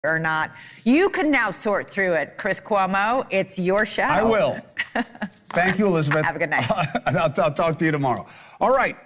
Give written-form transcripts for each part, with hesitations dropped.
or not. You can now sort through it. Chris Cuomo, it's your show. I will. Thank you, Elizabeth. Have a good night. I'll talk to you tomorrow. All right.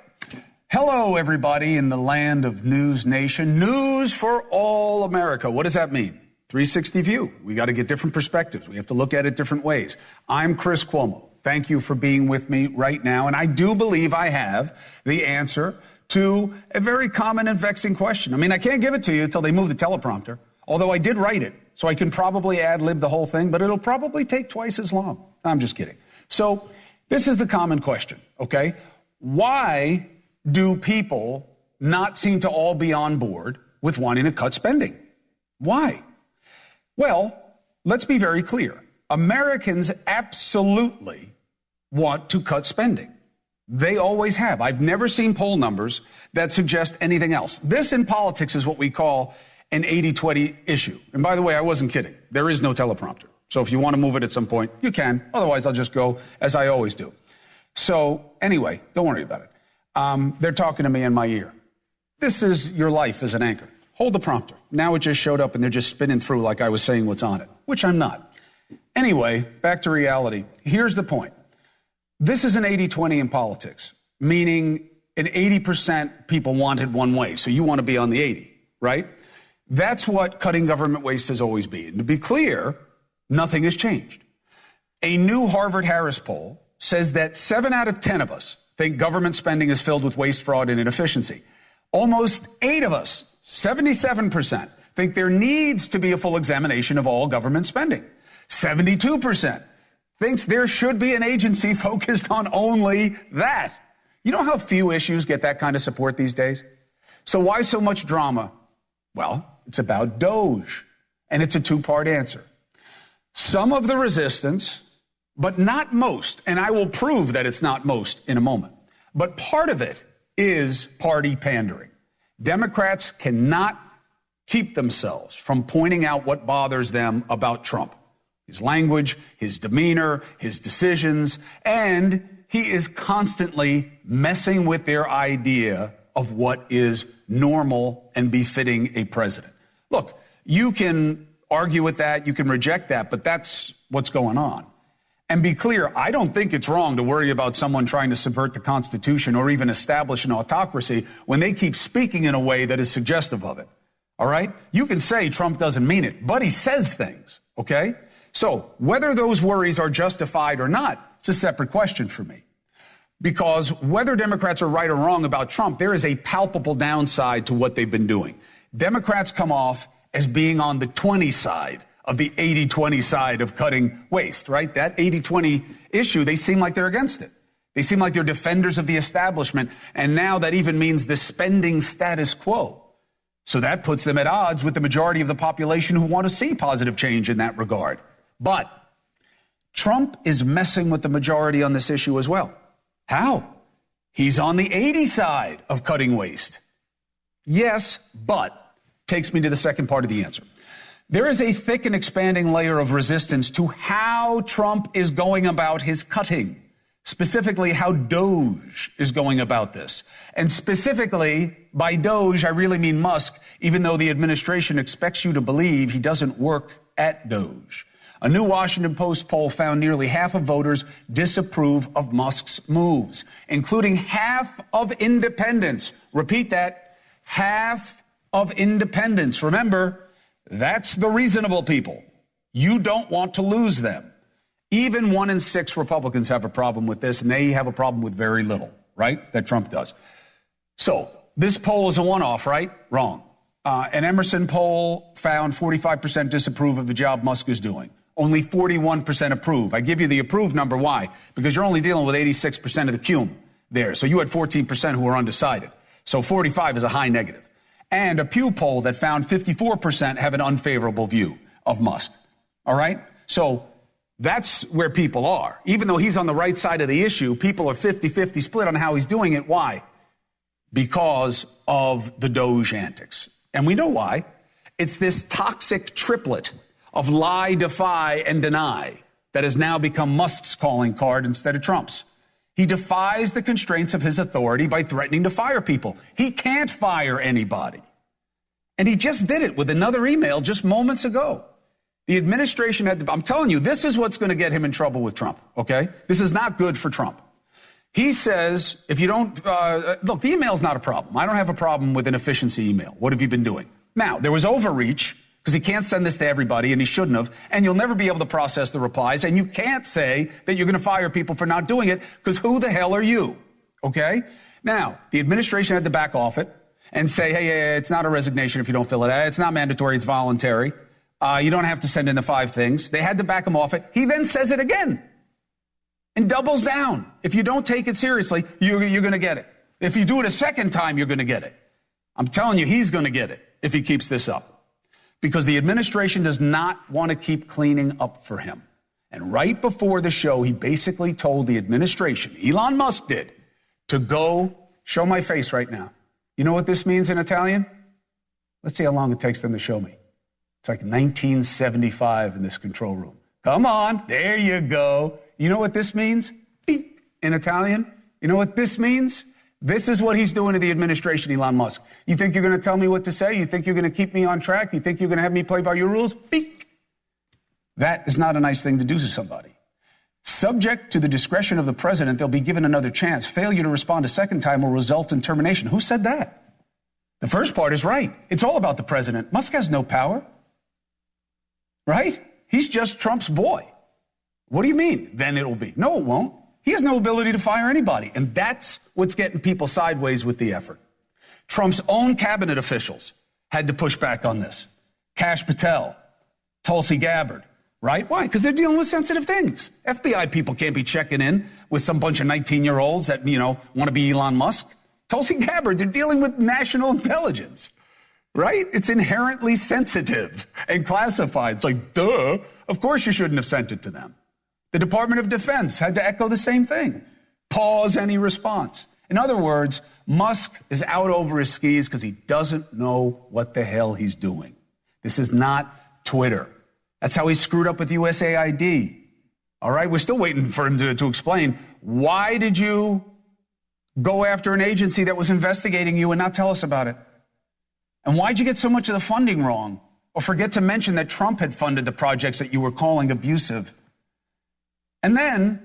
Hello, everybody in the land of NewsNation. News for all America. What does that mean? 360 view. We got to get different perspectives. We have to look at it different ways. I'm Chris Cuomo. Thank you for being with me right now. And I do believe I have the answer to a very common and vexing question. I mean, I can't give it to you until they move the teleprompter, although I did write it, so I can probably ad-lib the whole thing, but it'll probably take twice as long. I'm just kidding. So this is the common question, okay? Why do people not seem to all be on board with wanting to cut spending? Why? Well, let's be very clear. Americans absolutely want to cut spending. They always have. I've never seen poll numbers that suggest anything else. This in politics is what we call an 80-20 issue. And by the way, I wasn't kidding. There is no teleprompter. So if you want to move it at some point, you can. Otherwise, I'll just go as I always do. So anyway, don't worry about it. They're talking to me in my ear. This is your life as an anchor. Hold the prompter. Now it just showed up and they're just spinning through like I was saying what's on it, which I'm not. Anyway, back to reality. Here's the point. This is an 80-20 in politics, meaning an 80% people want it one way. So you want to be on the 80, right? That's what cutting government waste has always been. And to be clear, nothing has changed. A new Harvard-Harris poll says that 7 out of 10 of us think government spending is filled with waste, fraud, and inefficiency. Almost 8 of us, 77%, think there needs to be a full examination of all government spending. 72% thinks there should be an agency focused on only that. You know how few issues get that kind of support these days? So why so much drama? Well, it's about Doge, and it's a two-part answer. Some of the resistance, but not most, and I will prove that it's not most in a moment, but part of it is party pandering. Democrats cannot keep themselves from pointing out what bothers them about Trump. His language, his demeanor, his decisions, and he is constantly messing with their idea of what is normal and befitting a president. Look, you can argue with that, you can reject that, but that's what's going on. And be clear, I don't think it's wrong to worry about someone trying to subvert the Constitution or even establish an autocracy when they keep speaking in a way that is suggestive of it. All right? You can say Trump doesn't mean it, but he says things, okay? So whether those worries are justified or not, it's a separate question for me. Because whether Democrats are right or wrong about Trump, there is a palpable downside to what they've been doing. Democrats come off as being on the 20 side of the 80-20 side of cutting waste, right? That 80-20 issue, they seem like they're against it. They seem like they're defenders of the establishment. And now that even means the spending status quo. So that puts them at odds with the majority of the population who want to see positive change in that regard. But Trump is messing with the majority on this issue as well. How? He's on the 80 side of cutting waste. Yes, but takes me to the second part of the answer. There is a thick and expanding layer of resistance to how Trump is going about his cutting, specifically how Doge is going about this. And specifically, by Doge, I really mean Musk, even though the administration expects you to believe he doesn't work at Doge. A new Washington Post poll found nearly half of voters disapprove of Musk's moves, including half of independents. Repeat that, half of independents. Remember, that's the reasonable people. You don't want to lose them. Even 1 in 6 Republicans have a problem with this, and they have a problem with very little, right? That Trump does. So this poll is a one-off, right? Wrong. An Emerson poll found 45% disapprove of the job Musk is doing. Only 41% approve. I give you the approved number. Why? Because you're only dealing with 86% of the cum there. So you had 14% who were undecided. So 45 is a high negative. And a Pew poll that found 54% have an unfavorable view of Musk. All right? So that's where people are. Even though he's on the right side of the issue, people are 50-50 split on how he's doing it. Why? Because of the Doge antics. And we know why. It's this toxic triplet of lie, defy, and deny that has now become Musk's calling card instead of Trump's. He defies the constraints of his authority by threatening to fire people. He can't fire anybody. And he just did it with another email just moments ago. The administration I'm telling you, this is what's going to get him in trouble with Trump, okay? This is not good for Trump. He says, if you don't, look, the email's not a problem. I don't have a problem with an efficiency email. What have you been doing? Now, there was overreach because he can't send this to everybody and he shouldn't have. And you'll never be able to process the replies. And you can't say that you're going to fire people for not doing it because who the hell are you? Okay? Now, the administration had to back off it and say, hey, it's not a resignation if you don't fill it out. It's not mandatory. It's voluntary. You don't have to send in the 5 things. They had to back him off it. He then says it again and doubles down. If you don't take it seriously, you're going to get it. If you do it a second time, you're going to get it. I'm telling you, he's going to get it if he keeps this up. Because the administration does not want to keep cleaning up for him. And right before the show, he basically told the administration, Elon Musk did, to go show my face right now. You know what this means in Italian? Let's see how long it takes them to show me. It's like 1975 in this control room. Come on, there you go. You know what this means? Beep, in Italian. You know what this means? This is what he's doing to the administration, Elon Musk. You think you're going to tell me what to say? You think you're going to keep me on track? You think you're going to have me play by your rules? Beep. That is not a nice thing to do to somebody. Subject to the discretion of the president, they'll be given another chance. Failure to respond a second time will result in termination. Who said that? The first part is right. It's all about the president. Musk has no power. Right? He's just Trump's boy. What do you mean? Then it'll be. No, it won't. He has no ability to fire anybody. And that's what's getting people sideways with the effort. Trump's own cabinet officials had to push back on this. Kash Patel, Tulsi Gabbard, right? Why? Because they're dealing with sensitive things. FBI people can't be checking in with some bunch of 19-year-olds that, want to be Elon Musk. Tulsi Gabbard, they're dealing with national intelligence, right? It's inherently sensitive and classified. It's like, duh, of course you shouldn't have sent it to them. The Department of Defense had to echo the same thing. Pause any response. In other words, Musk is out over his skis because he doesn't know what the hell he's doing. This is not Twitter. That's how he screwed up with USAID. All right, we're still waiting for him to explain. Why did you go after an agency that was investigating you and not tell us about it? And why'd you get so much of the funding wrong? Or forget to mention that Trump had funded the projects that you were calling abusive? And then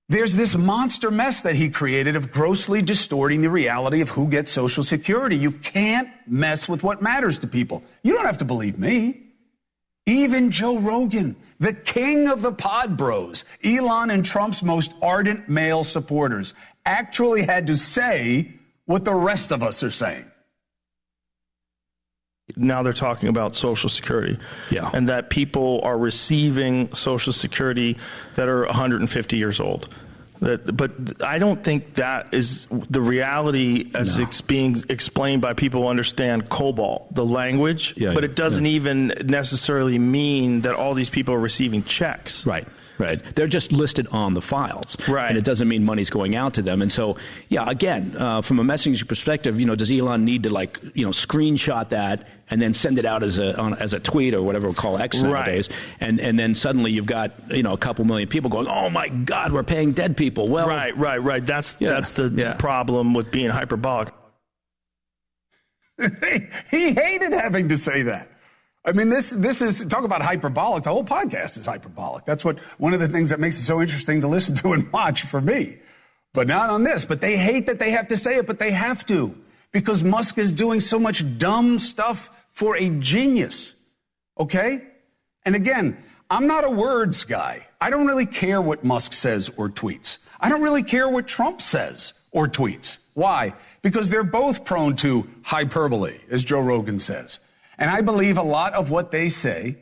there's this monster mess that he created of grossly distorting the reality of who gets Social Security. You can't mess with what matters to people. You don't have to believe me. Even Joe Rogan, the king of the pod bros, Elon and Trump's most ardent male supporters, actually had to say what the rest of us are saying. Now they're talking about Social Security, Yeah. and that people are receiving Social Security that are 150 years old. But I don't think that is the reality as it's being explained by people who understand COBOL, the language. But it doesn't even necessarily mean that all these people are receiving checks. Right. They're just listed on the files. Right. And it doesn't mean money's going out to them. And so, again, from a messaging perspective, does Elon need to screenshot that and then send it out as a tweet or whatever we call X nowadays? And then suddenly you've got, a couple million people going, oh my God, we're paying dead people. Well, Right. That's the problem with being hyperbolic. He hated having to say that. I mean, this is, talk about hyperbolic. The whole podcast is hyperbolic. That's one of the things that makes it so interesting to listen to and watch for me. But not on this. But they hate that they have to say it, but they have to. Because Musk is doing so much dumb stuff for a genius. Okay? And again, I'm not a words guy. I don't really care what Musk says or tweets. I don't really care what Trump says or tweets. Why? Because they're both prone to hyperbole, as Joe Rogan says. And I believe a lot of what they say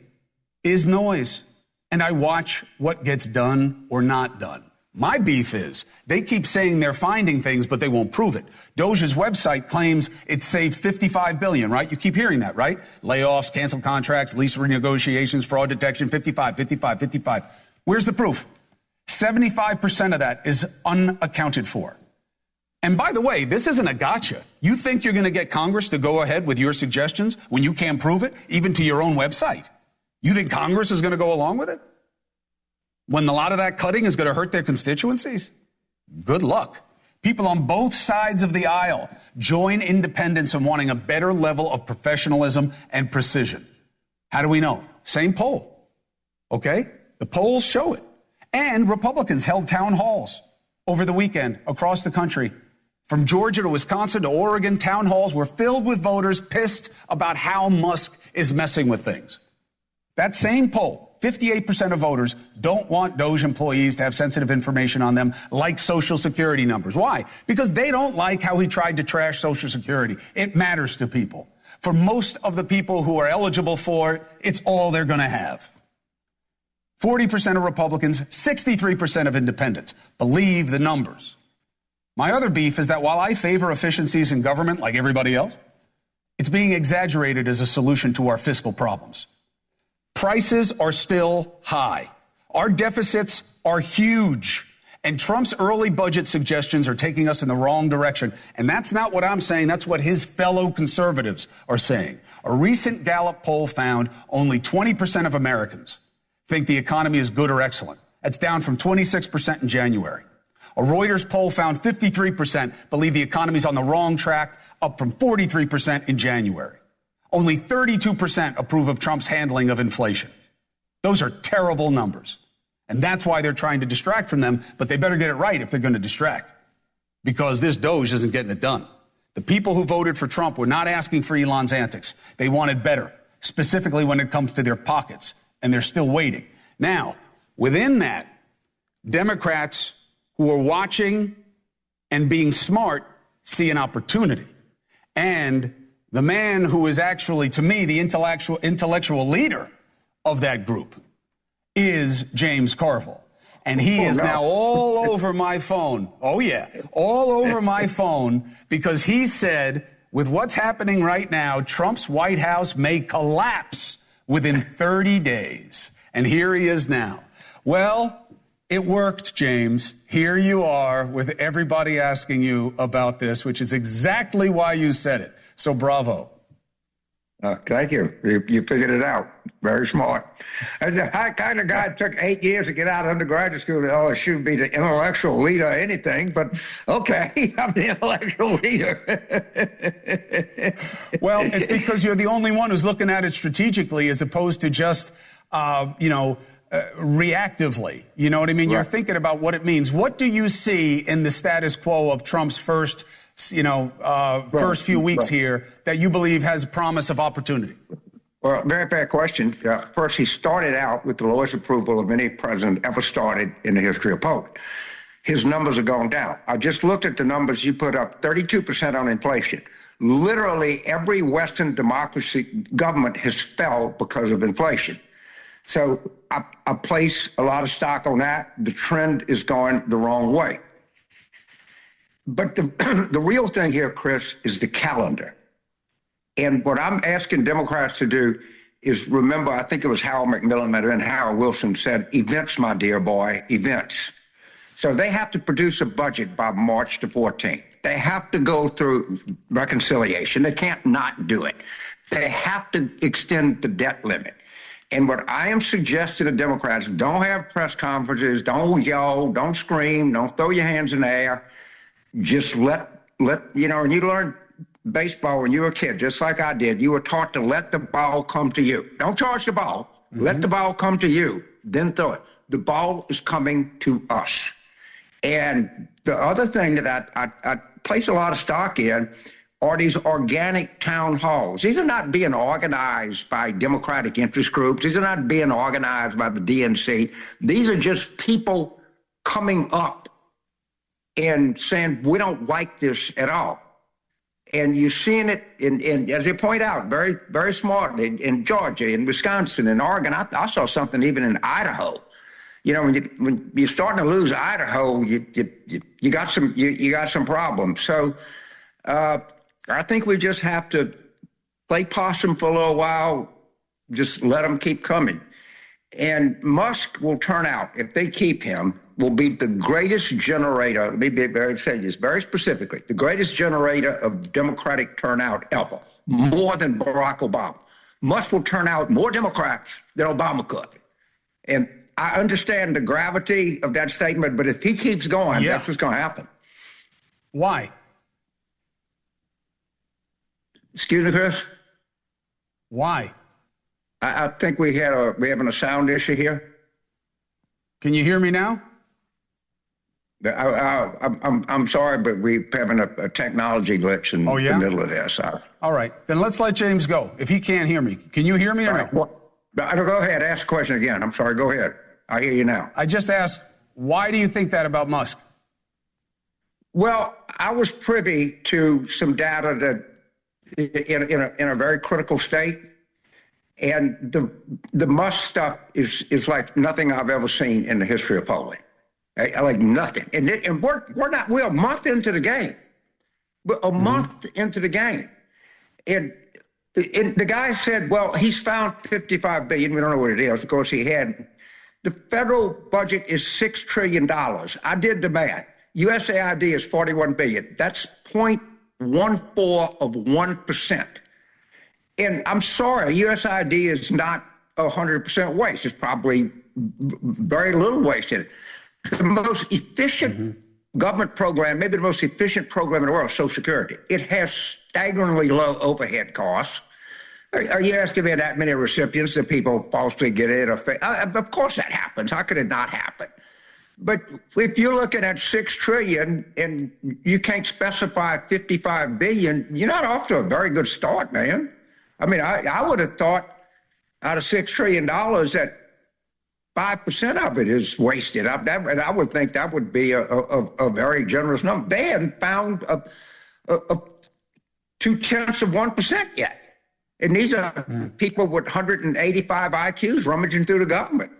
is noise. And I watch what gets done or not done. My beef is they keep saying they're finding things, but they won't prove it. Doge's website claims it saved $55 billion, right? You keep hearing that, right? Layoffs, canceled contracts, lease renegotiations, fraud detection, 55. Where's the proof? 75% of that is unaccounted for. And by the way, this isn't a gotcha. You think you're going to get Congress to go ahead with your suggestions when you can't prove it, even to your own website? You think Congress is going to go along with it? When a lot of that cutting is going to hurt their constituencies? Good luck. People on both sides of the aisle join independents in wanting a better level of professionalism and precision. How do we know? Same poll. Okay? The polls show it. And Republicans held town halls over the weekend across the country. From Georgia to Wisconsin to Oregon, town halls were filled with voters pissed about how Musk is messing with things. That same poll, 58% of voters don't want Doge employees to have sensitive information on them like Social Security numbers. Why? Because they don't like how he tried to trash Social Security. It matters to people. For most of the people who are eligible for it, it's all they're going to have. 40% of Republicans, 63% of independents believe the numbers. My other beef is that while I favor efficiencies in government like everybody else, it's being exaggerated as a solution to our fiscal problems. Prices are still high. Our deficits are huge. And Trump's early budget suggestions are taking us in the wrong direction. And that's not what I'm saying. That's what his fellow conservatives are saying. A recent Gallup poll found only 20% of Americans think the economy is good or excellent. That's down from 26% in January. A Reuters poll found 53% believe the economy is on the wrong track, up from 43% in January. Only 32% approve of Trump's handling of inflation. Those are terrible numbers. And that's why they're trying to distract from them, but they better get it right if they're going to distract. Because this Doge isn't getting it done. The people who voted for Trump were not asking for Elon's antics. They wanted better, specifically when it comes to their pockets. And they're still waiting. Now, within that, Democrats who are watching and being smart see an opportunity. And the man who is actually, to me, the intellectual leader of that group is James Carville. And he is now all over my phone. Oh, yeah, all over my phone, because he said, with what's happening right now, Trump's White House may collapse within 30 days. And here he is now. Well, it worked, James. Here you are with everybody asking you about this, which is exactly why you said it. So bravo. Thank you. You figured it out. Very smart. And the kind of guy it took 8 years to get out of undergraduate school to LSU, be the intellectual leader or anything, but okay, I'm the intellectual leader. Well, it's because you're the only one who's looking at it strategically as opposed to just, reactively. You know what I mean? Right. You're thinking about what it means. What do you see in the status quo of Trump's first few weeks here that you believe has promise of opportunity? Well, very fair question. First, he started out with the lowest approval of any president ever started in the history of polling. His numbers are going down. I just looked at the numbers you put up, 32% on inflation. Literally every Western democracy government has fell because of inflation. So I place a lot of stock on that. The trend is going the wrong way. But the real thing here, Chris, is the calendar. And what I'm asking Democrats to do is remember, I think it was Howard McMillan and Howard Wilson said, events, my dear boy, events. So they have to produce a budget by March the 14th. They have to go through reconciliation. They can't not do it. They have to extend the debt limit. And what I am suggesting to Democrats, don't have press conferences, don't yell, don't scream, don't throw your hands in the air. Just let and you learned baseball when you were a kid, just like I did. You were taught to let the ball come to you. Don't charge the ball. Mm-hmm. Let the ball come to you, then throw it. The ball is coming to us. And the other thing that I place a lot of stock in are these organic town halls. These are not being organized by Democratic interest groups. These are not being organized by the DNC. These are just people coming up and saying, we don't like this at all. And you're seeing it in as you point out, very, very smartly, in Georgia, in Wisconsin, in Oregon. I saw something even in Idaho. You know, when you're starting to lose Idaho, you got some problems. So I think we just have to play possum for a little while, just let them keep coming. And Musk will turn out, if they keep him, will be the greatest generator, let me say this very specifically, the greatest generator of Democratic turnout ever, more than Barack Obama. Musk will turn out more Democrats than Obama could. And I understand the gravity of that statement, but if he keeps going, that's what's going to happen. Why? Excuse me, Chris? Why? I think we're having a sound issue here. Can you hear me now? I'm sorry, but we're having a technology glitch in the middle of this. All right, then let's let James go. If he can't hear me, can you hear me or no? Well, go ahead. Ask the question again. I'm sorry. Go ahead. I hear you now. I just asked, why do you think that about Musk? Well, I was privy to some data that in a very critical state. And the Musk stuff is like nothing I've ever seen in the history of polling. Like nothing. And we're a month into the game. We're a month into the game. And the guy said, well, he's found $55 billion. We don't know what it is. Of course, he had. The federal budget is $6 trillion. I did the math. USAID is $41 billion. That's 0.14 of 1%. And I'm sorry, USAID is not 100% waste. It's probably very little waste in it. The most efficient government program, maybe the most efficient program in the world, is Social Security. It has staggeringly low overhead costs. Are you asking me that many recipients that people falsely get it? Of course that happens. How could it not happen? But if you're looking at $6 trillion and you can't specify $55 billion, you're not off to a very good start, man. I mean, I would have thought out of $6 trillion that 5% of it is wasted. And I would think that would be a very generous number. They hadn't found a 0.2% yet. And these are people with 185 IQs rummaging through the government.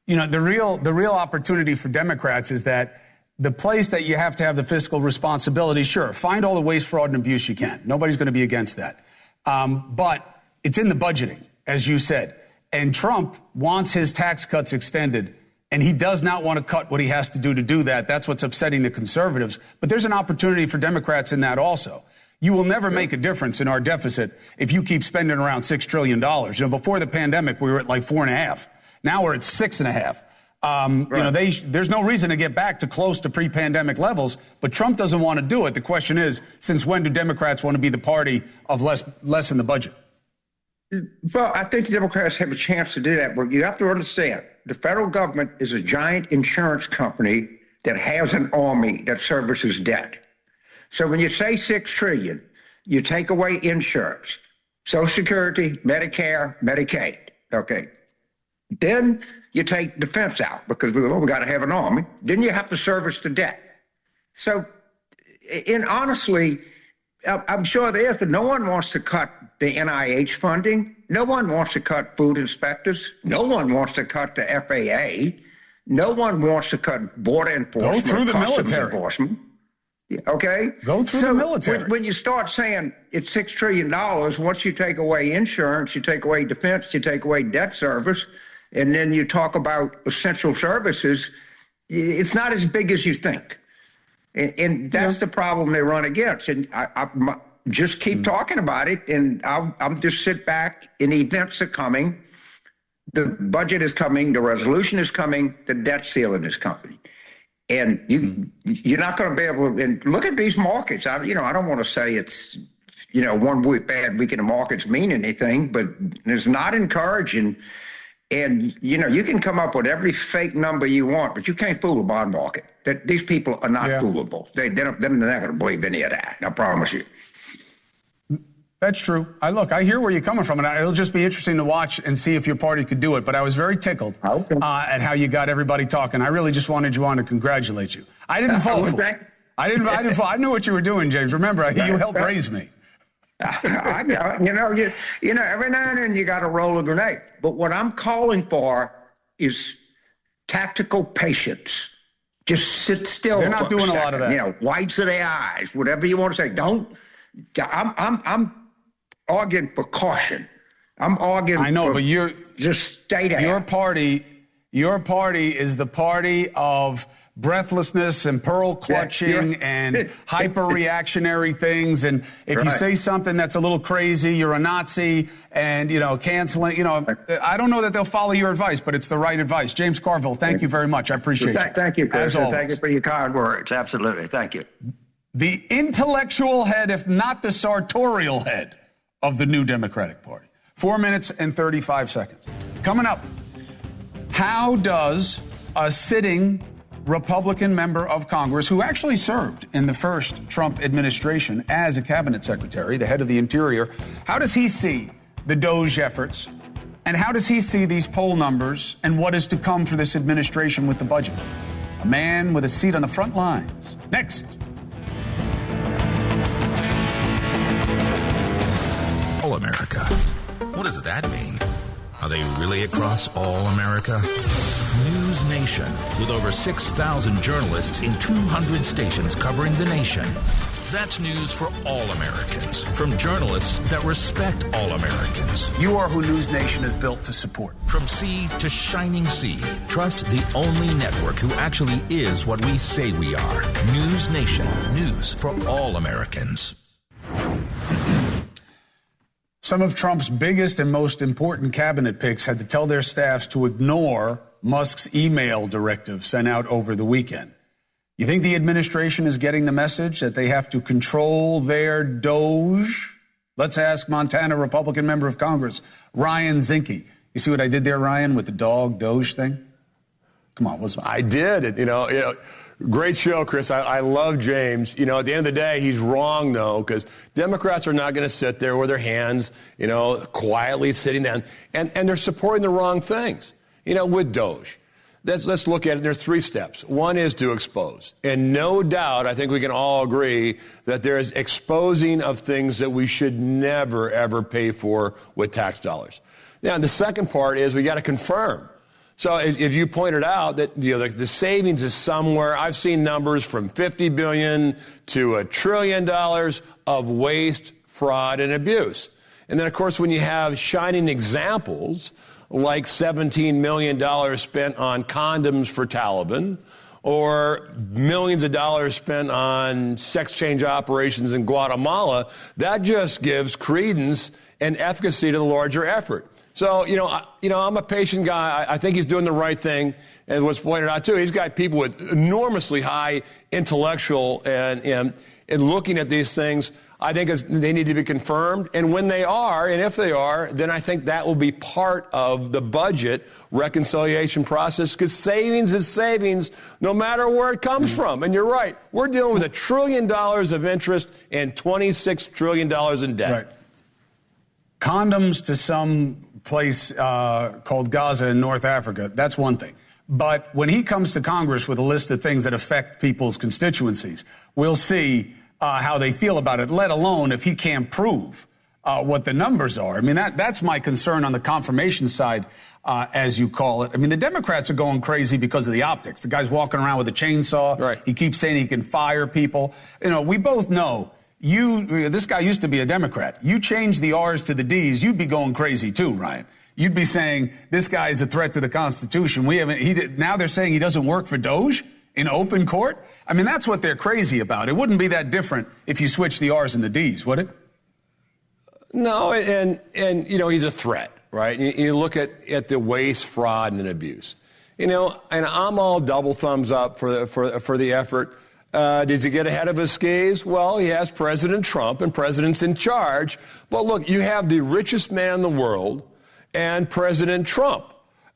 You know, the real opportunity for Democrats is that the place that you have to have the fiscal responsibility, sure, find all the waste, fraud, and abuse you can. Nobody's going to be against that. But it's in the budgeting, as you said. And Trump wants his tax cuts extended, and he does not want to cut what he has to do that. That's what's upsetting the conservatives. But there's an opportunity for Democrats in that also. You will never make a difference in our deficit if you keep spending around $6 trillion. You know, before the pandemic, we were at like 4.5. Now we're at 6.5. You know, there's no reason to get back to close to pre-pandemic levels, but Trump doesn't want to do it. The question is, since when do Democrats want to be the party of less in the budget? Well, I think the Democrats have a chance to do that, but you have to understand, the federal government is a giant insurance company that has an army that services debt. So when you say $6 trillion, you take away insurance, Social Security, Medicare, Medicaid. Okay. Then you take defense out because we got to have an army. Then you have to service the debt. So, and honestly, I'm sure there is, but no one wants to cut the NIH funding. No one wants to cut food inspectors. No one wants to cut the FAA. No one wants to cut border enforcement. Go through the military. Enforcement. Okay? Go through the military. When you start saying it's $6 trillion, once you take away insurance, you take away defense, you take away debt service, and then you talk about essential services, it's not as big as you think. And that's the problem they run against. And I just keep talking about it, and I'll just sit back, and events are coming. The budget is coming, the resolution is coming, the debt ceiling is coming. And you're not going to be able to, and look at these markets. I don't want to say it's, 1 week bad week in the markets mean anything, but it's not encouraging. And, you can come up with every fake number you want, but you can't fool the bond market. These people are not foolable. They're not going to believe any of that. I promise you. That's true. I hear where you're coming from, and it'll just be interesting to watch and see if your party could do it. But I was very tickled at how you got everybody talking. I really just wanted you on to congratulate you. I didn't vote for it. I didn't vote. I knew what you were doing, James. Remember, you helped raise me. Every now and then you got to roll a grenade. But what I'm calling for is tactical patience. Just sit still. They're not doing a lot of that. Whites of their eyes, whatever you want to say. I'm arguing for caution. I'm arguing. I know, but you're just stay there. Your party is the party of breathlessness and pearl clutching and hyper-reactionary things. And if you say something that's a little crazy, you're a Nazi and, canceling, I don't know that they'll follow your advice, but it's the right advice. James Carville, thank you very much. I appreciate it. Thank you, Chris. As always. Thank you for your kind words. Absolutely. Thank you. the intellectual head, if not the sartorial head of the new Democratic Party. 4 minutes and 35 seconds. Coming up, how does a sitting Republican member of Congress who actually served in the first Trump administration as a cabinet secretary, the head of the Interior, how does he see the Doge efforts? And how does he see these poll numbers and what is to come for this administration with the budget? A man with a seat on the front lines. Next. All America. What does that mean? Are they really across all America? NewsNation, with over 6,000 journalists in 200 stations covering the nation. That's news for all Americans, from journalists that respect all Americans. You are who NewsNation is built to support. From sea to shining sea, trust the only network who actually is what we say we are. NewsNation, news for all Americans. Some of Trump's biggest and most important cabinet picks had to tell their staffs to ignore Musk's email directive sent out over the weekend. You think the administration is getting the message that they have to control their Doge? Let's ask Montana Republican member of Congress, Ryan Zinke. You see what I did there, Ryan, with the dog Doge thing? Come on, I did. Great show, Chris. I love James. At the end of the day, he's wrong, though, because Democrats are not going to sit there with their hands, quietly sitting down. And they're supporting the wrong things, with Doge. Let's look at it. There's 3 steps. One is to expose. And no doubt, I think we can all agree that there is exposing of things that we should never, ever pay for with tax dollars. Now, the second part is we got to confirm. So if you pointed out that the savings is somewhere, I've seen numbers from $50 billion to $1 trillion of waste, fraud, and abuse. And then, of course, when you have shining examples like $17 million spent on condoms for Taliban, or millions of dollars spent on sex change operations in Guatemala, that just gives credence and efficacy to the larger effort. So, I'm a patient guy. I think he's doing the right thing. And what's pointed out, too, he's got people with enormously high intellectual and looking at these things. I think they need to be confirmed. And when they are, and if they are, then I think that will be part of the budget reconciliation process, because savings is savings no matter where it comes from. And you're right. We're dealing with $1 trillion of interest and $26 trillion in debt. Right. Condoms to some place called Gaza in North Africa, that's one thing. But when he comes to Congress with a list of things that affect people's constituencies, we'll see how they feel about it, let alone if he can't prove what the numbers are. I mean, that's my concern on the confirmation side, as you call it. I mean, the Democrats are going crazy because of the optics. The guy's walking around with a chainsaw. Right. He keeps saying he can fire people. We both know this guy used to be a Democrat. You change the R's to the D's, you'd be going crazy too, Ryan. You'd be saying this guy is a threat to the Constitution. Now they're saying he doesn't work for Doge in open court. I mean, that's what they're crazy about. It wouldn't be that different if you switch the R's and the D's, would it? No, and he's a threat, right? You look at the waste, fraud, and abuse. And I'm all double thumbs up for the effort. Did he get ahead of his skis? Well, he has President Trump and presidents in charge. But look, you have the richest man in the world and President Trump.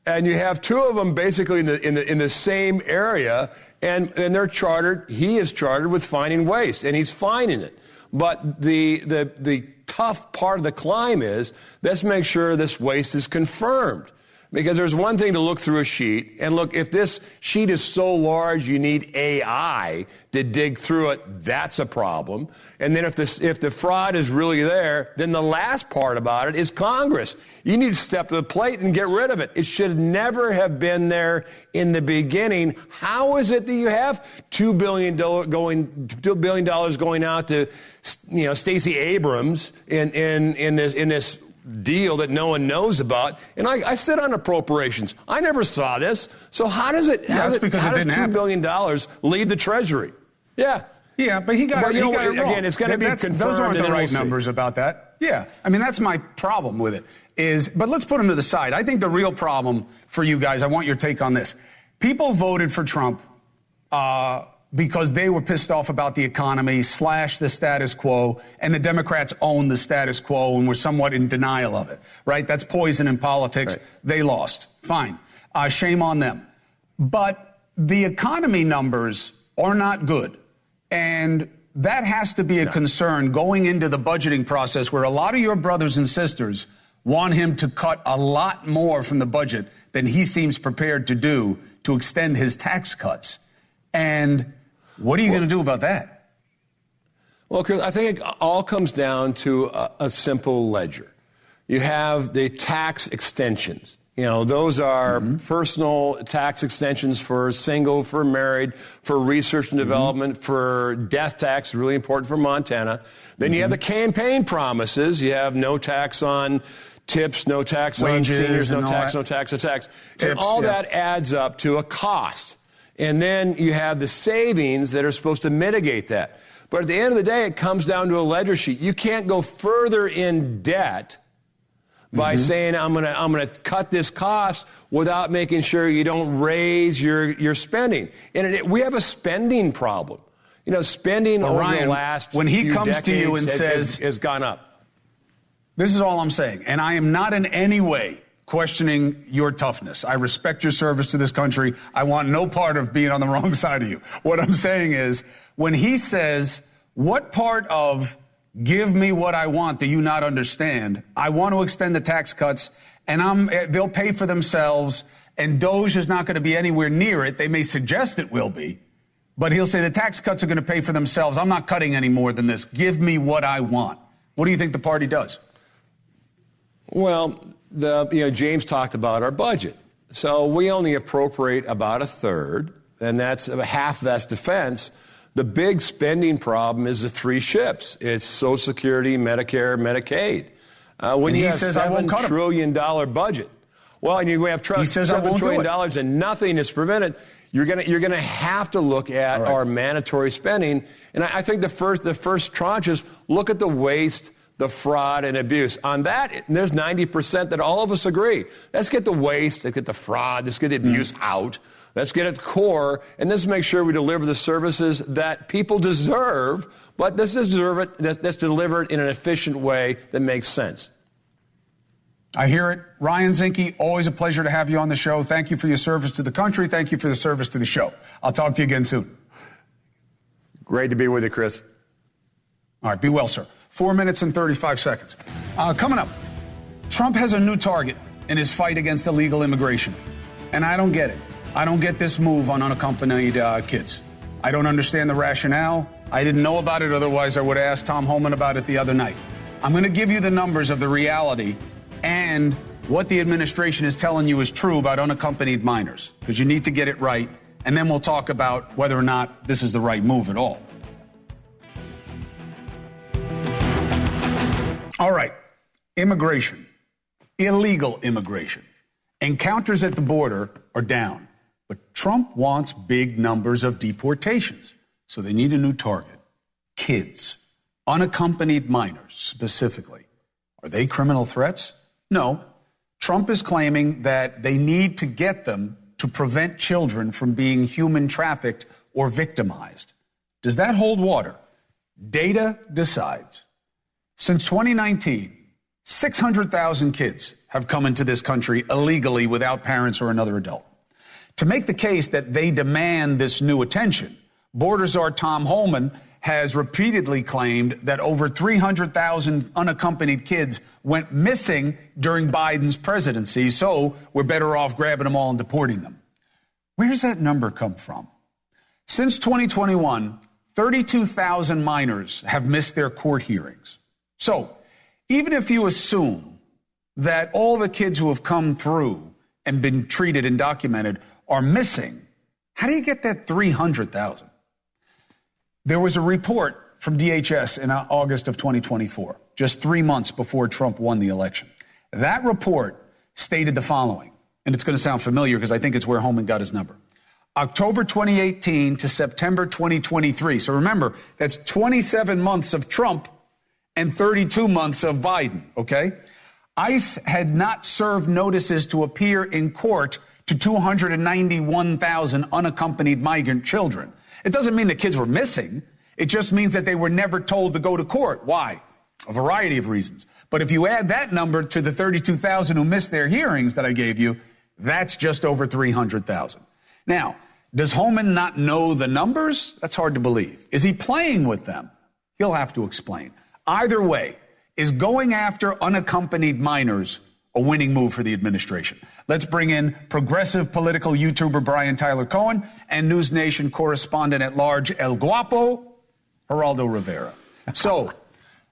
And you have 2 of them basically in the same area, and they're chartered. He is chartered with finding waste, and he's finding it. But the tough part of the climb is let's make sure this waste is confirmed. Because there's one thing to look through a sheet, and look, if this sheet is so large you need AI to dig through it, that's a problem. And then if the fraud is really there, then the last part about it is Congress. You need to step to the plate and get rid of it. It should never have been there in the beginning. How is it that you have $2 billion going out to Stacey Abrams in this deal that no one knows about? And I sit on appropriations. I never saw this. So how does $2 billion leave the Treasury? Yeah. Yeah, but he got it wrong. Again, it's going to be confirmed. Those aren't the right we'll numbers about that. Yeah. I mean, that's my problem with it but let's put him to the side. I think the real problem for you guys, I want your take on this. People voted for Trump because they were pissed off about the economy / the status quo, and the Democrats own the status quo and were somewhat in denial of it, right? That's poison in politics. Right. They lost. Fine. Shame on them. But the economy numbers are not good. And that has to be a concern going into the budgeting process, where a lot of your brothers and sisters want him to cut a lot more from the budget than he seems prepared to do to extend his tax cuts. And what are you going to do about that? Well, Chris, I think it all comes down to a simple ledger. You have the tax extensions. You know, those are personal tax extensions for single, for married, for research and development, for death tax, really important for Montana. Then you have the campaign promises. You have no tax on tips, no tax wages, on seniors, no tax, no tax, no tax. Tips, and all that adds up to a cost. And then you have the savings that are supposed to mitigate that. But at the end of the day, it comes down to a ledger sheet. You can't go further in debt by saying, I'm gonna cut this cost without making sure you don't raise your spending. And we have a spending problem. You know, spending over the last when he few comes to you and says has gone up. This is all I'm saying, and I am not in any way questioning your toughness. I respect your service to this country. I want no part of being on the wrong side of you. What I'm saying is, when he says, what part of give me what I want do you not understand? I want to extend the tax cuts, and they'll pay for themselves, and Doge is not going to be anywhere near it. They may suggest it will be, but he'll say the tax cuts are going to pay for themselves. I'm not cutting any more than this. Give me what I want. What do you think the party does? Well, James talked about our budget. So we only appropriate about a third, and that's half that's defense. The big spending problem is the three ships. It's Social Security, Medicare, Medicaid. When you have $7 trillion budget, well, and you have $7 trillion and nothing is prevented, you're gonna have to look at our mandatory spending. And I think the first tranche is look at the waste, the fraud, and abuse. On that, there's 90% that all of us agree. Let's get the waste, let's get the fraud, let's get the abuse out. Let's get at core, and let's make sure we deliver the services that people deserve, but let's deliver it in an efficient way that makes sense. I hear it. Ryan Zinke, always a pleasure to have you on the show. Thank you for your service to the country. Thank you for the service to the show. I'll talk to you again soon. Great to be with you, Chris. All right, be well, sir. 4 minutes and 35 seconds. Coming up, Trump has a new target in his fight against illegal immigration, and I don't get it. I don't get this move on unaccompanied kids. I don't understand the rationale. I didn't know about it. Otherwise, I would have asked Tom Homan about it the other night. I'm going to give you the numbers of the reality and what the administration is telling you is true about unaccompanied minors, because you need to get it right. And then we'll talk about whether or not this is the right move at all. All right. Immigration. Illegal immigration. Encounters at the border are down. But Trump wants big numbers of deportations, so they need a new target. Kids, unaccompanied minors specifically. Are they criminal threats? No. Trump is claiming that they need to get them to prevent children from being human trafficked or victimized. Does that hold water? Data decides. Since 2019, 600,000 kids have come into this country illegally without parents or another adult. To make the case that they demand this new attention, Border Czar Tom Homan has repeatedly claimed that over 300,000 unaccompanied kids went missing during Biden's presidency, so we're better off grabbing them all and deporting them. Where does that number come from? Since 2021, 32,000 minors have missed their court hearings. So even if you assume that all the kids who have come through and been treated and documented are missing, how do you get that 300,000? There was a report from DHS in August of 2024, just 3 months before Trump won the election. That report stated the following, and it's going to sound familiar because I think it's where Homan got his number. October 2018 to September 2023. So remember, that's 27 months of Trump and 32 months of Biden, okay? ICE had not served notices to appear in court to 291,000 unaccompanied migrant children. It doesn't mean the kids were missing. It just means that they were never told to go to court. Why? A variety of reasons. But if you add that number to the 32,000 who missed their hearings that I gave you, that's just over 300,000. Now, does Holman not know the numbers? That's hard to believe. Is he playing with them? He'll have to explain. Either way, is going after unaccompanied minors a winning move for the administration? Let's bring in progressive political YouTuber Brian Tyler Cohen and NewsNation correspondent at large El Guapo, Geraldo Rivera. So,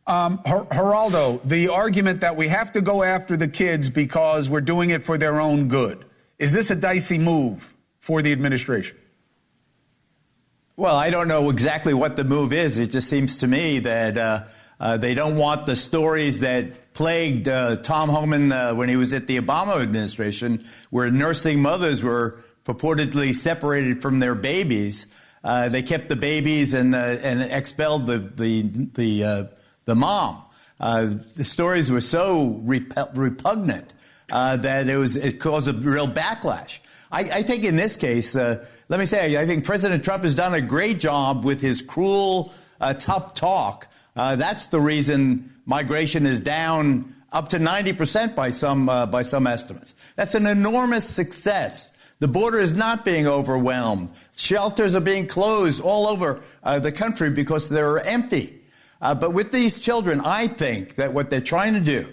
Geraldo, the argument that we have to go after the kids because we're doing it for their own good, is this a dicey move for the administration? Well, I don't know exactly what the move is. It just seems to me that they don't want the stories that plagued Tom Homan when he was at the Obama administration, where nursing mothers were purportedly separated from their babies. They kept the babies and expelled the mom. The stories were so repugnant that it caused a real backlash. I think in this case, let me say, I think President Trump has done a great job with his cruel, tough talk. That's the reason migration is down up to 90% by some estimates. That's an enormous success. The border is not being overwhelmed. Shelters are being closed all over the country because they're empty. But with these children, I think that what they're trying to do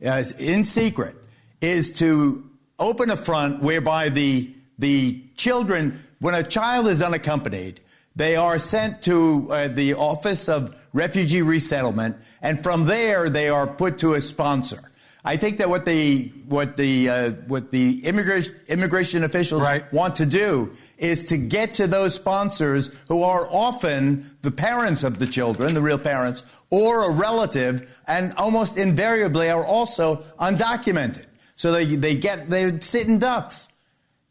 in secret is to open a front whereby the children, when a child is unaccompanied, they are sent to the Office of Refugee Resettlement, and from there they are put to a sponsor. I think that what the immigration officials want to do is to get to those sponsors who are often the parents of the children, the real parents, or a relative, and almost invariably are also undocumented. So they sit in ducks.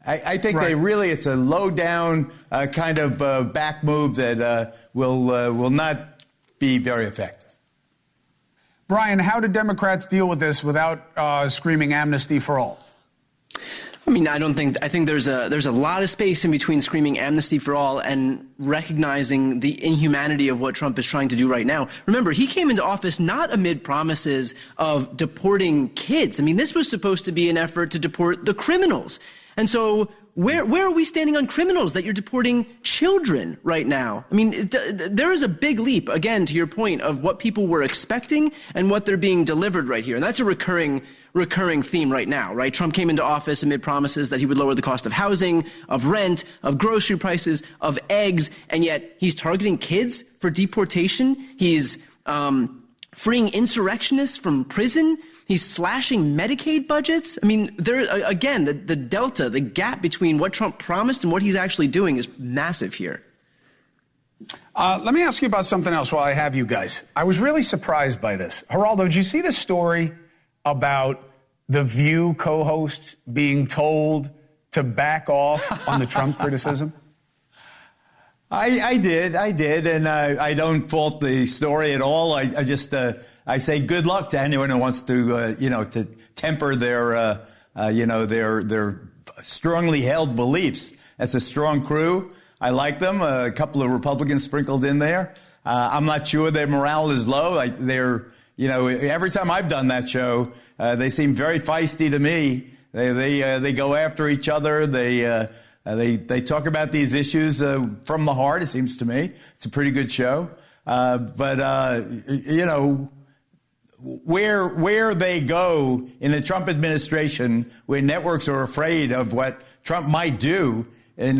I think it's a low down kind of back move that will not be very effective. Brian, how do Democrats deal with this without screaming amnesty for all? I mean, I think there's a lot of space in between screaming amnesty for all and recognizing the inhumanity of what Trump is trying to do right now. Remember, he came into office not amid promises of deporting kids. I mean, this was supposed to be an effort to deport the criminals. And so where are we standing on criminals that you're deporting children right now? I mean, there is a big leap, again, to your point of what people were expecting and what they're being delivered right here. And that's a recurring theme right now, right? Trump came into office amid promises that he would lower the cost of housing, of rent, of grocery prices, of eggs, and yet he's targeting kids for deportation. He's freeing insurrectionists from prison. He's slashing Medicaid budgets. I mean, again, the delta, the gap between what Trump promised and what he's actually doing is massive here. Let me ask you about something else while I have you guys. I was really surprised by this. Geraldo, did you see the story about the View co-hosts being told to back off on the Trump criticism? I did, and I don't fault the story at all. I say good luck to anyone who wants to, to temper their strongly held beliefs. That's a strong crew. I like them. A couple of Republicans sprinkled in there. I'm not sure their morale is low. Every time I've done that show, they seem very feisty to me. They go after each other. They talk about these issues from the heart, it seems to me. It's a pretty good show. Where they go in the Trump administration, where networks are afraid of what Trump might do in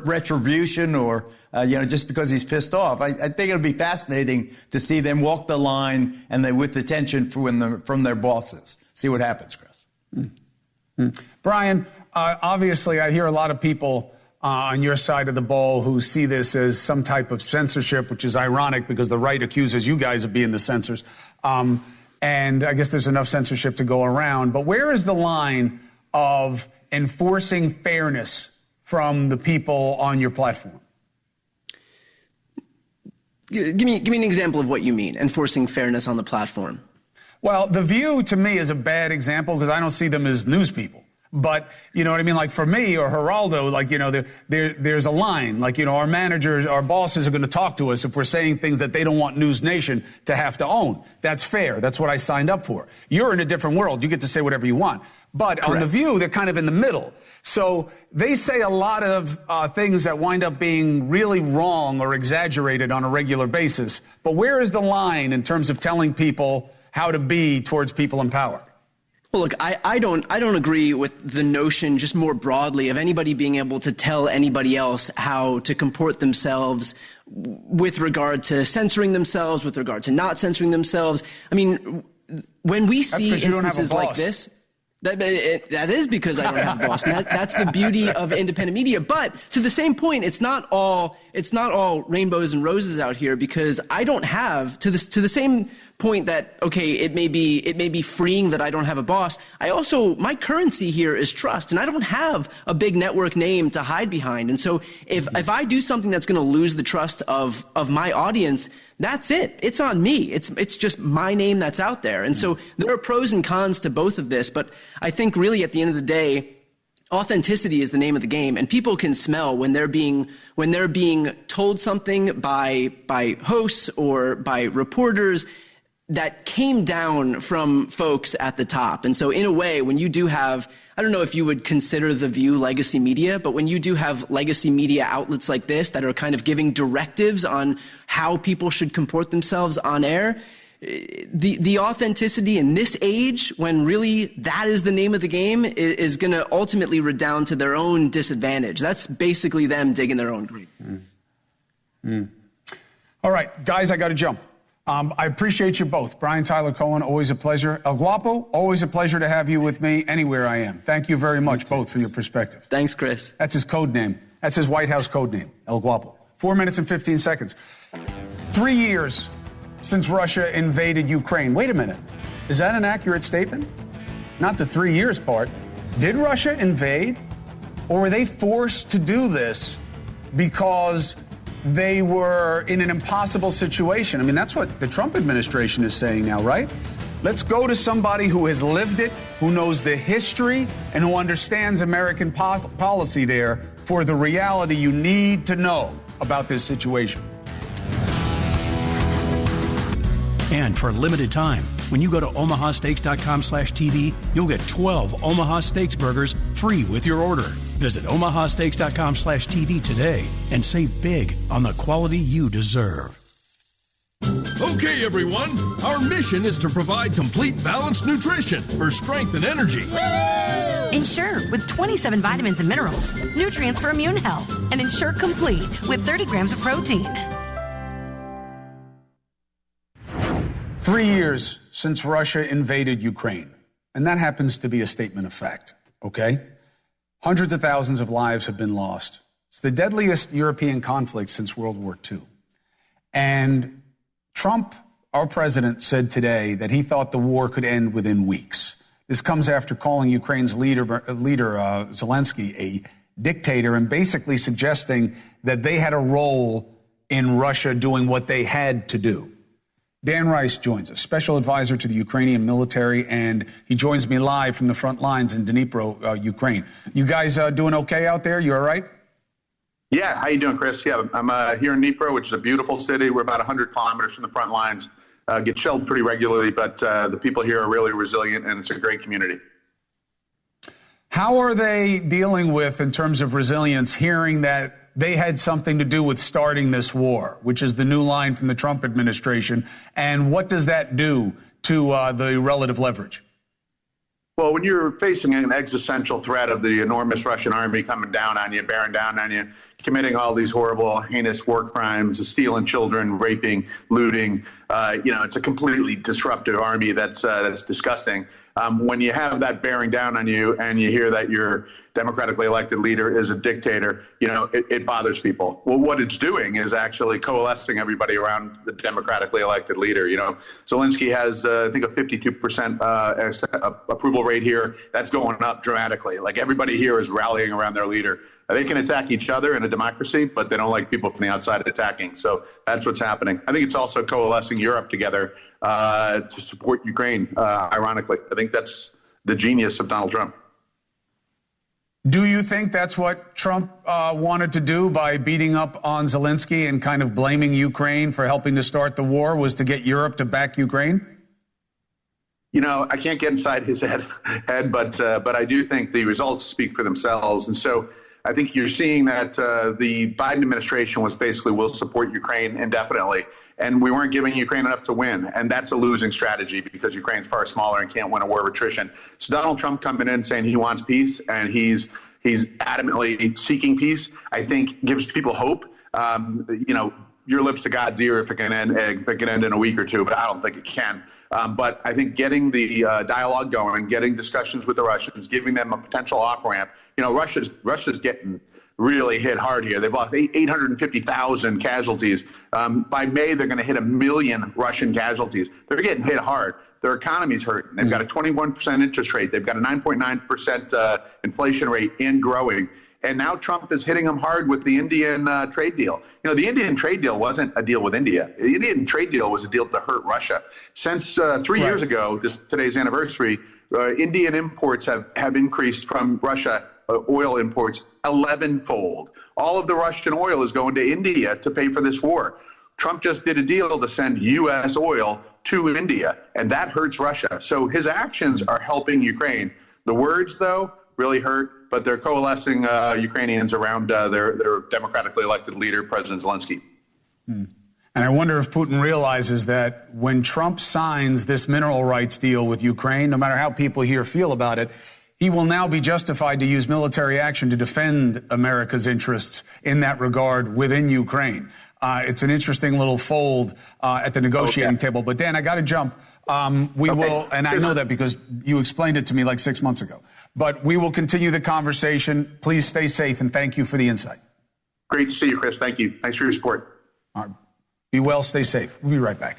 retribution or, just because he's pissed off, I think it'll be fascinating to see them walk the line and with the tension from their bosses. See what happens, Chris. Mm-hmm. Brian, obviously, I hear a lot of people on your side of the ball who see this as some type of censorship, which is ironic because the right accuses you guys of being the censors. And I guess there's enough censorship to go around. But where is the line of enforcing fairness from the people on your platform? Give me an example of what you mean, enforcing fairness on the platform. Well, The View, to me, is a bad example because I don't see them as news people. But, you know what I mean? Like for me or Geraldo, like, you know, there's a line. Like, you know, our managers, our bosses are going to talk to us if we're saying things that they don't want NewsNation to have to own. That's fair. That's what I signed up for. You're in a different world. You get to say whatever you want. But on The View, they're kind of in the middle. So they say a lot of things that wind up being really wrong or exaggerated on a regular basis. But where is the line in terms of telling people how to be towards people in power? Well, look, I don't agree with the notion just more broadly of anybody being able to tell anybody else how to comport themselves with regard to censoring themselves, with regard to not censoring themselves. I mean, when we see instances like this, that is because I don't have a boss. And that's the beauty of independent media. But to the same point, it's not all rainbows and roses out here, because I don't have to the same point that, okay, it may be freeing that I don't have a boss. My currency here is trust, and I don't have a big network name to hide behind. And so if I do something that's going to lose the trust of my audience, that's it. It's on me. It's just my name that's out there. And so there are pros and cons to both of this, but I think really at the end of the day, authenticity is the name of the game, and people can smell when they're being told something by hosts or by reporters that came down from folks at the top. And so in a way, when you do have, I don't know if you would consider The View legacy media, but when you do have legacy media outlets like this that are kind of giving directives on how people should comport themselves on air, the authenticity in this age, when really that is the name of the game, is going to ultimately redound to their own disadvantage. That's basically them digging their own grave. All right, guys, I got to jump. I appreciate you both. Brian Tyler Cohen, always a pleasure. El Guapo, always a pleasure to have you with me anywhere I am. Thank you very much, both, for your perspective. Thanks, Chris. That's his code name. That's his White House code name, El Guapo. 4 minutes and 15 seconds. 3 years since Russia invaded Ukraine. Wait a minute. Is that an accurate statement? Not the 3 years part. Did Russia invade? Or were they forced to do this because they were in an impossible situation? I mean, that's what the Trump administration is saying now, right? Let's go to somebody who has lived it, who knows the history, and who understands American policy there for the reality you need to know about this situation. And for a limited time, when you go to omahasteaks.com/TV, you'll get 12 Omaha Steaks burgers free with your order. Visit omahasteaks.com/TV today and save big on the quality you deserve. Okay, everyone, our mission is to provide complete balanced nutrition for strength and energy. Ensure with 27 vitamins and minerals, nutrients for immune health, and Ensure Complete with 30 grams of protein. 3 years since Russia invaded Ukraine, and that happens to be a statement of fact, okay? Hundreds of thousands of lives have been lost. It's the deadliest European conflict since World War II. And Trump, our president, said today that he thought the war could end within weeks. This comes after calling Ukraine's leader Zelensky a dictator and basically suggesting that they had a role in Russia doing what they had to do. Dan Rice joins us, special advisor to the Ukrainian military, and he joins me live from the front lines in Dnipro, Ukraine. You guys doing okay out there? You all right? Yeah, how you doing, Chris? Yeah, I'm here in Dnipro, which is a beautiful city. We're about 100 kilometers from the front lines. Get shelled pretty regularly, but the people here are really resilient, and it's a great community. How are they dealing with, in terms of resilience, hearing that they had something to do with starting this war, which is the new line from the Trump administration? And what does that do to the relative leverage? Well, when you're facing an existential threat of the enormous Russian army coming down on you, bearing down on you, committing all these horrible, heinous war crimes, stealing children, raping, looting, it's a completely disruptive army that's disgusting. When you have that bearing down on you and you hear that your democratically elected leader is a dictator, it bothers people. Well, what it's doing is actually coalescing everybody around the democratically elected leader. Zelensky has, I think, a 52% approval rate here. That's going up dramatically. Like, everybody here is rallying around their leader. They can attack each other in a democracy, but they don't like people from the outside attacking. So that's what's happening. I think it's also coalescing Europe together to support Ukraine, ironically. I think that's the genius of Donald Trump. Do you think that's what Trump wanted to do by beating up on Zelensky and kind of blaming Ukraine for helping to start the war, was to get Europe to back Ukraine? You know, I can't get inside his head, but I do think the results speak for themselves. And so I think you're seeing that the Biden administration was basically, will support Ukraine indefinitely. And we weren't giving Ukraine enough to win. And that's a losing strategy because Ukraine's far smaller and can't win a war of attrition. So Donald Trump coming in saying he wants peace and he's adamantly seeking peace, I think gives people hope. You know, your lips to God's ear if it can end in a week or two, but I don't think it can. But I think getting the dialogue going, getting discussions with the Russians, giving them a potential off-ramp. You know, Russia's getting really hit hard here. They've lost 850,000 casualties. By May, they're going to hit 1 million Russian casualties. They're getting hit hard. Their economy's hurting. They've got a 21% interest rate. They've got a 9.9% inflation rate and growing. And now Trump is hitting them hard with the Indian trade deal. You know, the Indian trade deal wasn't a deal with India. The Indian trade deal was a deal to hurt Russia. Since 3 years ago, today's anniversary, Indian imports have increased from Russia, oil imports, 11-fold. All of the Russian oil is going to India to pay for this war. Trump just did a deal to send U.S. oil to India, and that hurts Russia. So his actions are helping Ukraine. The words, though, really hurt, but they're coalescing Ukrainians around their democratically elected leader, President Zelensky. And I wonder if Putin realizes that when Trump signs this mineral rights deal with Ukraine, no matter how people here feel about it, he will now be justified to use military action to defend America's interests in that regard within Ukraine. It's an interesting little fold at the negotiating table. But Dan, I got to jump. We will, and I know that because you explained it to me like 6 months ago. But we will continue the conversation. Please stay safe, and thank you for the insight. Great to see you, Chris. Thank you. Thanks for your support. All right. Be well, stay safe. We'll be right back.